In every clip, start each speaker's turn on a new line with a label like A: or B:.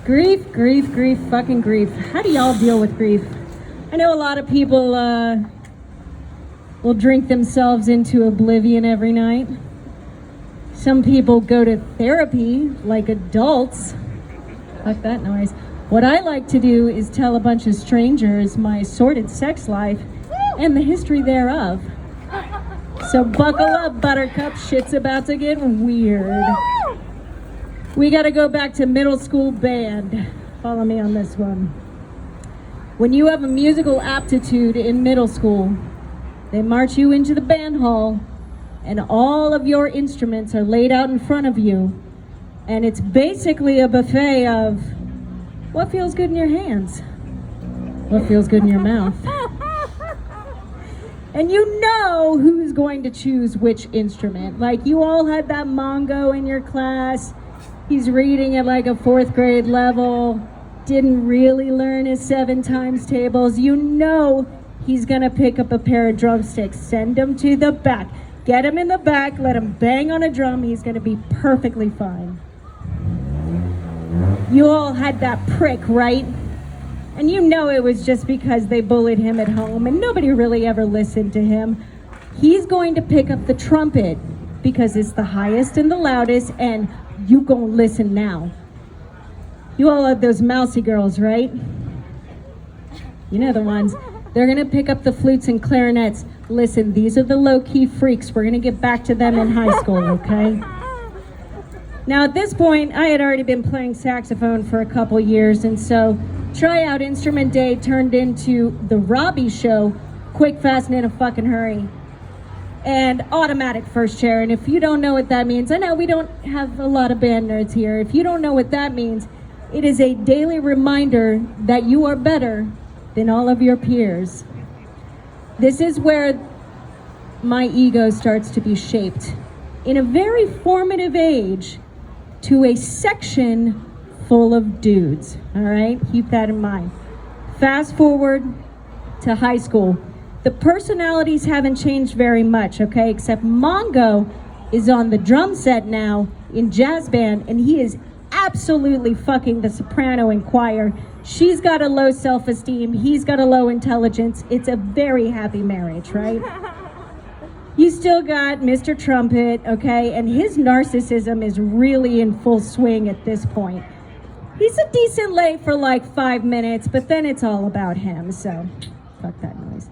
A: Grief, grief, grief, fucking grief. How do y'all deal with grief? I know a lot of people will drink themselves into oblivion every night. Some people go to therapy like adults. Fuck that noise. What I like to do is tell a bunch of strangers my sordid sex life and the history thereof. So buckle up, buttercup. Shit's about to get weird. We gotta go back to middle school band. Follow me on this one. When you have a musical aptitude in middle school, they march you into the band hall and all of your instruments are laid out in front of you. And it's basically a buffet of what feels good in your hands, what feels good in your mouth. And you know who's going to choose which instrument. Like, you all had that Mongo in your class. He's reading at like a 4th grade level, didn't really learn his 7 times tables. You know he's gonna pick up a pair of drumsticks, send him to the back, get him in the back, let him bang on a drum, he's gonna be perfectly fine. You all had that prick, right? And you know it was just because they bullied him at home and nobody really ever listened to him. He's going to pick up the trumpet because it's the highest and the loudest, and you gonna listen now. You all have those mousy girls, right? You know the ones. They're gonna pick up the flutes and clarinets. Listen, these are the low-key freaks. We're gonna get back to them in high school, okay? Now at this point, I had already been playing saxophone for a couple years, and so tryout instrument day turned into the Robbie show, quick, fast, and in a fucking hurry. And automatic first chair. And if you don't know what that means, I know we don't have a lot of band nerds here. If you don't know what that means, it is a daily reminder that you are better than all of your peers. This is where my ego starts to be shaped in a very formative age to a section full of dudes. All right, keep that in mind. Fast forward to high school. The personalities haven't changed very much, okay? Except Mongo is on the drum set now in jazz band, and he is absolutely fucking the soprano in choir. She's got a low self-esteem. He's got a low intelligence. It's a very happy marriage, right? You still got Mr. Trumpet, okay? And his narcissism is really in full swing at this point. He's a decent lay for like 5 minutes, but then it's all about him, so fuck that noise.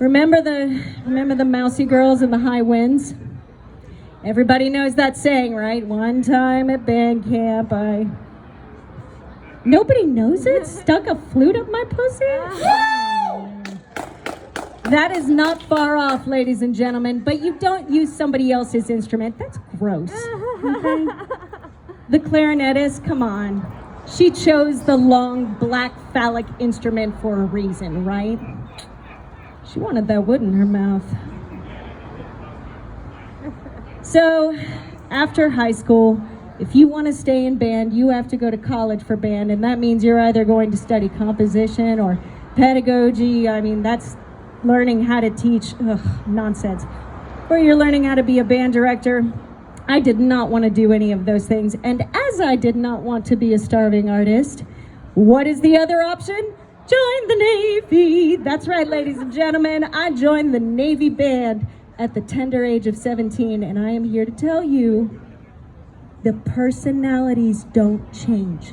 A: Remember the mousy girls and the high winds? Everybody knows that saying, right? One time at band camp, Nobody knows it? Stuck a flute up my pussy? That is not far off, ladies and gentlemen, but you don't use somebody else's instrument. That's gross. Okay? The clarinetist, come on. She chose the long black phallic instrument for a reason, right? She wanted that wood in her mouth. So, after high school, if you want to stay in band, you have to go to college for band, and that means you're either going to study composition or pedagogy. I mean, that's learning how to teach. Nonsense. Or you're learning how to be a band director. I did not want to do any of those things, and as I did not want to be a starving artist, what is the other option? Join the Navy. That's right, ladies and gentlemen. I joined the Navy band at the tender age of 17, and I am here to tell you the personalities don't change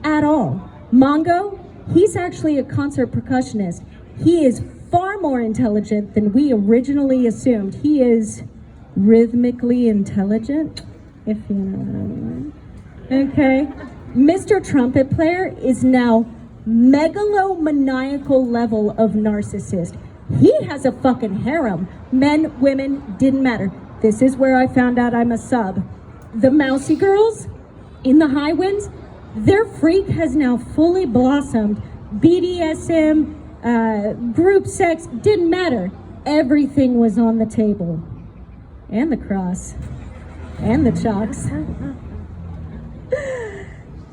A: at all. Mongo, he's actually a concert percussionist. He is far more intelligent than we originally assumed. He is rhythmically intelligent, if you know what I mean. Okay. Mr. Trumpet Player is now megalomaniacal level of narcissist. He has a fucking harem. Men, women, didn't matter. This is where I found out I'm a sub. The mousy girls in the high winds, their freak has now fully blossomed. BDSM, group sex, didn't matter. Everything was on the table. And the cross. And the chalks.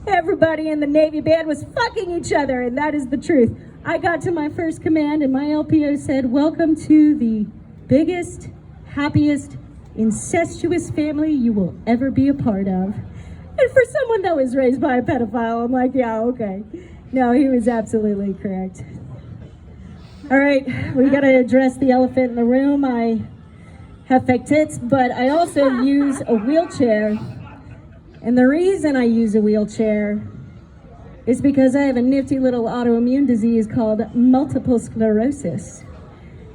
A: Everybody in the Navy band was fucking each other, and that is the truth. I got to my first command, and my LPO said, "Welcome to the biggest, happiest, incestuous family you will ever be a part of." And for someone that was raised by a pedophile, I'm like, yeah, okay. No, he was absolutely correct. All right, we got to address the elephant in the room. I have fake tits, but I also use a wheelchair. And the reason I use a wheelchair is because I have a nifty little autoimmune disease called multiple sclerosis.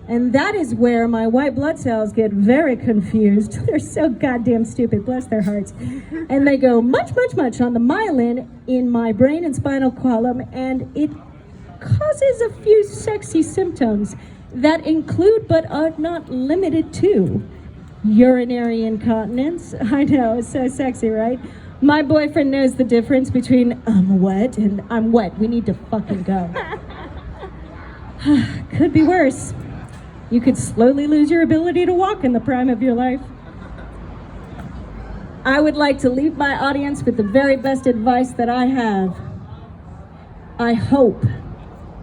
A: And that is where my white blood cells get very confused. They're so goddamn stupid, bless their hearts. And they go much on the myelin in my brain and spinal column, and it causes a few sexy symptoms that include but are not limited to urinary incontinence. I know, it's so sexy, right? My boyfriend knows the difference between I'm wet and I'm wet. We need to fucking go. Could be worse. You could slowly lose your ability to walk in the prime of your life. I would like to leave my audience with the very best advice that I have. I hope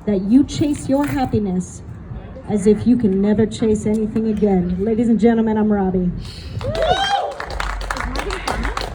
A: that you chase your happiness as if you can never chase anything again. Ladies and gentlemen, I'm Robbie.